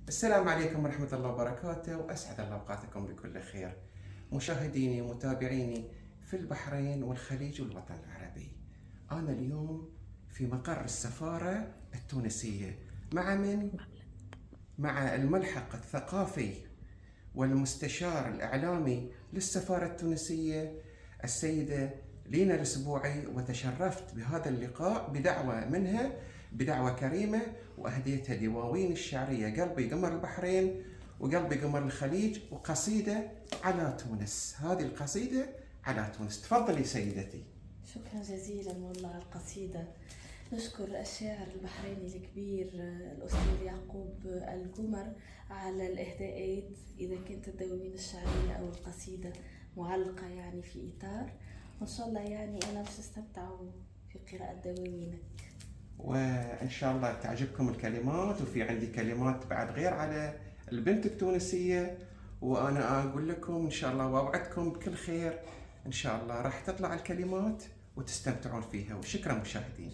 السلام عليكم ورحمة الله وبركاته، وأسعد الله أوقاتكم بكل خير. مشاهديني ومتابعيني في البحرين والخليج والوطن العربي. أنا اليوم في مقر السفارة التونسية مع من؟ مع الملحق الثقافي والمستشار الإعلامي للسفارة التونسية السيدة لينا الأسبوعي، وتشرفت بهذا اللقاء بدعوة منها، بدعوة كريمة، وأهديتها دواوين الشعرية قلبي قمر البحرين وقلبي قمر الخليج وقصيدة على تونس. هذه القصيدة على تونس. تفضلي سيدتي. شكرا جزيلا والله على القصيدة. نشكر الشاعر البحريني الكبير الأستاذ يعقوب القمر على الإهداءات، إذا كانت الدواوين الشعرية أو القصيدة معلقة يعني في إطار، وإن شاء الله يعني أنا باش أستمتع في قراءة دواوينك. وإن شاء الله تعجبكم الكلمات، وفي عندي كلمات بعد غير على البنت التونسية، وأنا أقول لكم إن شاء الله وأوعدكم بكل خير. إن شاء الله راح تطلع الكلمات وتستمتعون فيها. وشكرا مشاهدين.